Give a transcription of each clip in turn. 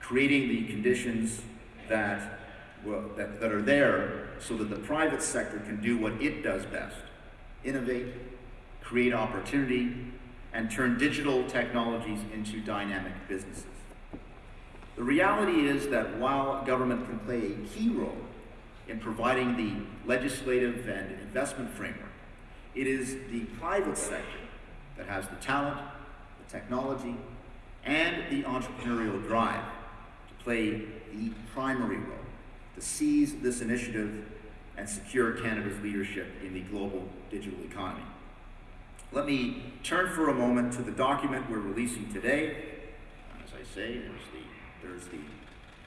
creating the conditions that are there so that the private sector can do what it does best: innovate, create opportunity, and turn digital technologies into dynamic businesses. The reality is that while government can play a key role in providing the legislative and investment framework, it is the private sector that has the talent, the technology, and the entrepreneurial drive to play the primary role to seize this initiative and secure Canada's leadership in the global digital economy. Let me turn for a moment to the document we're releasing today. As I say, there's the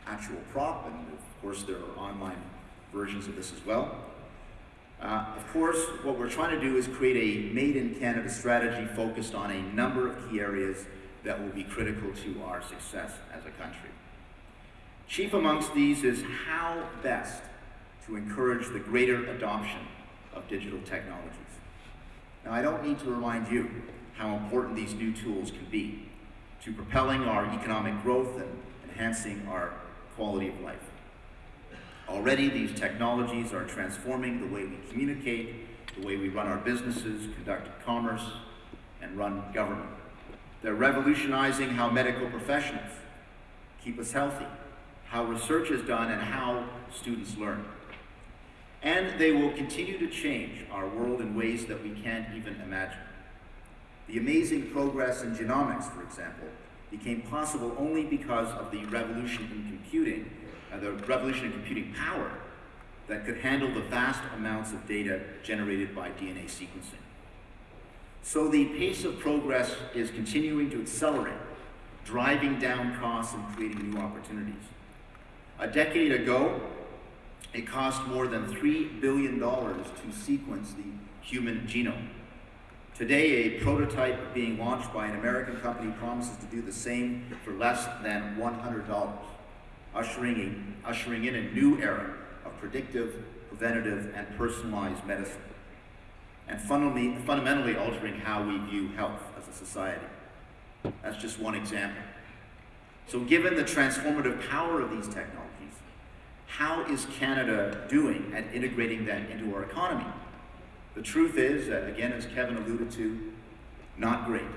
actual prop, and of course there are online versions of this as well. Of course, what we're trying to do is create a Made in Canada strategy focused on a number of key areas that will be critical to our success as a country. Chief amongst these is how best to encourage the greater adoption of digital technologies. Now, I don't need to remind you how important these new tools can be to propelling our economic growth and enhancing our quality of life. Already, these technologies are transforming the way we communicate, the way we run our businesses, conduct commerce, and run government. They're revolutionizing how medical professionals keep us healthy, how research is done, and how students learn. And they will continue to change our world in ways that we can't even imagine. The amazing progress in genomics, for example, became possible only because of the revolution in computing, the revolution in computing power that could handle the vast amounts of data generated by DNA sequencing. So the pace of progress is continuing to accelerate, driving down costs and creating new opportunities. A decade ago, it cost more than $3 billion to sequence the human genome. Today, a prototype being launched by an American company promises to do the same for less than $100, ushering in a new era of predictive, preventative, and personalized medicine, and fundamentally altering how we view health as a society. That's just one example. So given the transformative power of these technologies, how is Canada doing at integrating them into our economy? The truth is, again, as Kevin alluded to, not great.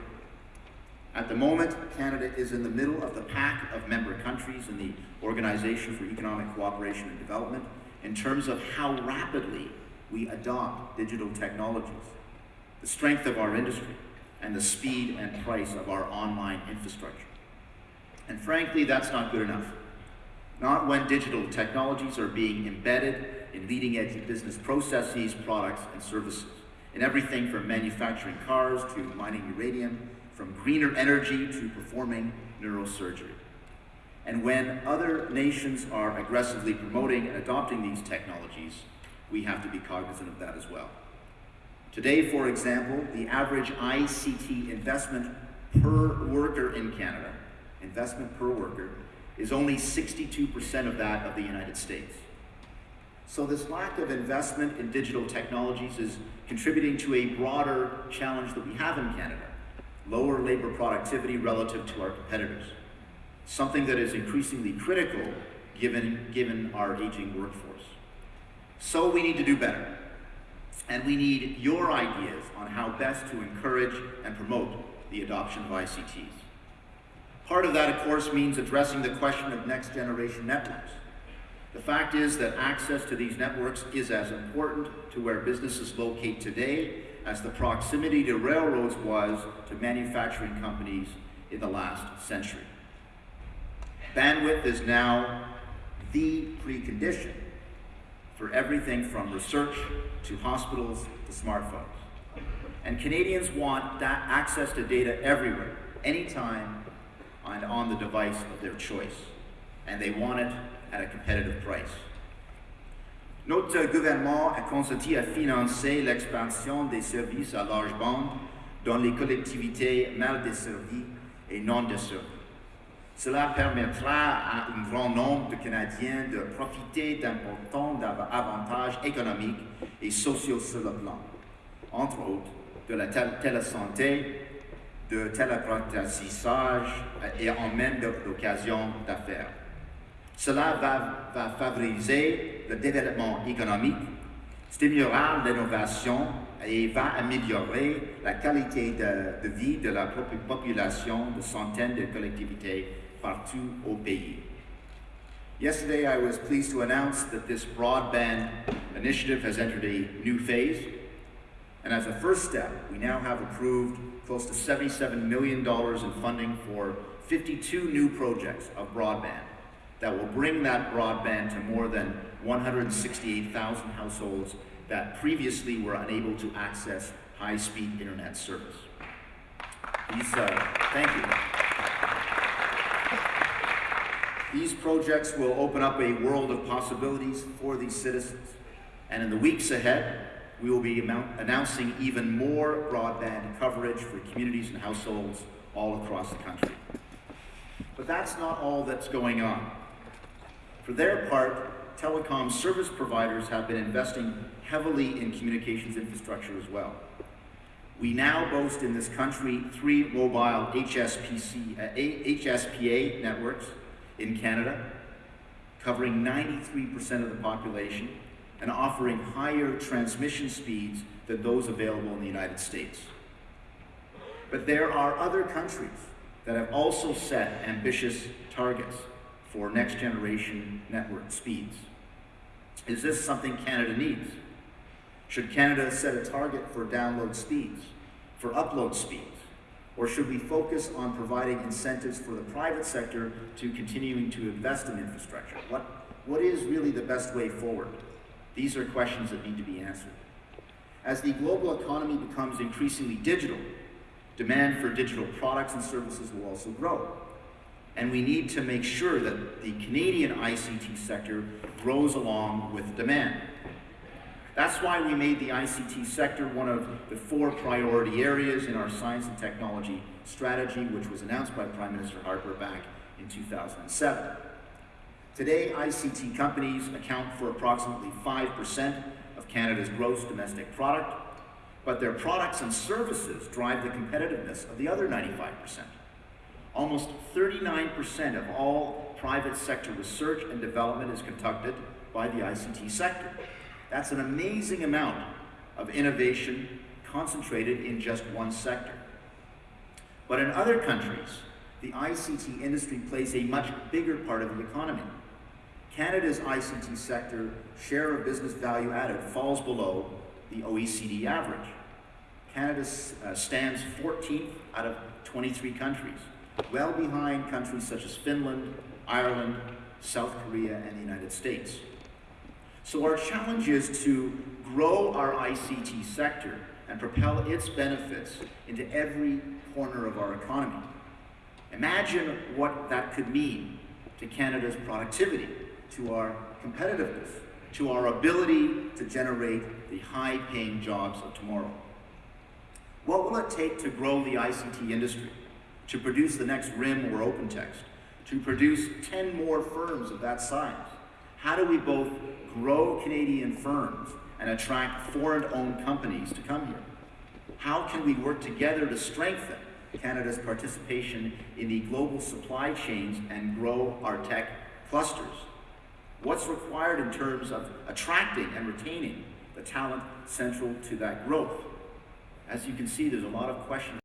At the moment, Canada is in the middle of the pack of member countries in the Organization for Economic Cooperation and Development in terms of how rapidly we adopt digital technologies, the strength of our industry, and the speed and price of our online infrastructure. And frankly, that's not good enough. Not when digital technologies are being embedded in leading-edge business processes, products, and services, in everything from manufacturing cars to mining uranium, from greener energy to performing neurosurgery. And when other nations are aggressively promoting and adopting these technologies, we have to be cognizant of that as well. Today, for example, the average ICT investment per worker in Canada, investment per worker, is only 62% of that of the United States. So this lack of investment in digital technologies is contributing to a broader challenge that we have in Canada: lower labor productivity relative to our competitors, something that is increasingly critical given our aging workforce. So we need to do better, and we need your ideas on how best to encourage and promote the adoption of ICTs. Part of that, of course, means addressing the question of next-generation networks. The fact is that access to these networks is as important to where businesses locate today as the proximity to railroads was to manufacturing companies in the last century. Bandwidth is now the precondition for everything from research to hospitals to smartphones. And Canadians want that access to data everywhere, anytime, and on the device of their choice. And they want it at a competitive price. Notre gouvernement a consenti à financer l'expansion des services à large bande dans les collectivités mal desservies et non desservies. Cela permettra à un grand nombre de Canadiens de profiter d'importants avantages économiques et sociaux sur le plan, entre autres, de la télésanté, de tel apprentissage et emmène d'occasions d'affaires. Cela va favoriser le développement économique, stimulera l'innovation et va améliorer la qualité de vie de la population de centaines de collectivités partout au pays. Yesterday, I was pleased to announce that this broadband initiative has entered a new phase. And as a first step, we now have approved close to $77 million in funding for 52 new projects of broadband that will bring that broadband to more than 168,000 households that previously were unable to access high-speed internet service. Thank you. These projects will open up a world of possibilities for these citizens. And in the weeks ahead, we will be announcing even more broadband coverage for communities and households all across the country. But that's not all that's going on. For their part, telecom service providers have been investing heavily in communications infrastructure as well. We now boast in this country 3 mobile HSPA networks in Canada, covering 93% of the population and offering higher transmission speeds than those available in the United States. But there are other countries that have also set ambitious targets for next generation network speeds. Is this something Canada needs? Should Canada set a target for download speeds, for upload speeds? Or should we focus on providing incentives for the private sector to continuing to invest in infrastructure? What is really the best way forward? These are questions that need to be answered. As the global economy becomes increasingly digital, demand for digital products and services will also grow. And we need to make sure that the Canadian ICT sector grows along with demand. That's why we made the ICT sector one of the 4 priority areas in our science and technology strategy, which was announced by Prime Minister Harper back in 2007. Today, ICT companies account for approximately 5% of Canada's gross domestic product, but their products and services drive the competitiveness of the other 95%. Almost 39% of all private sector research and development is conducted by the ICT sector. That's an amazing amount of innovation concentrated in just one sector. But in other countries, the ICT industry plays a much bigger part of the economy. Canada's ICT sector share of business value added falls below the OECD average. Canada stands 14th out of 23 countries, well behind countries such as Finland, Ireland, South Korea, and the United States. So our challenge is to grow our ICT sector and propel its benefits into every corner of our economy. Imagine what that could mean to Canada's productivity, to our competitiveness, to our ability to generate the high-paying jobs of tomorrow. What will it take to grow the ICT industry, to produce the next RIM or OpenText, to produce 10 more firms of that size? How do we both grow Canadian firms and attract foreign-owned companies to come here? How can we work together to strengthen Canada's participation in the global supply chains and grow our tech clusters? What's required in terms of attracting and retaining the talent central to that growth? As you can see, there's a lot of questions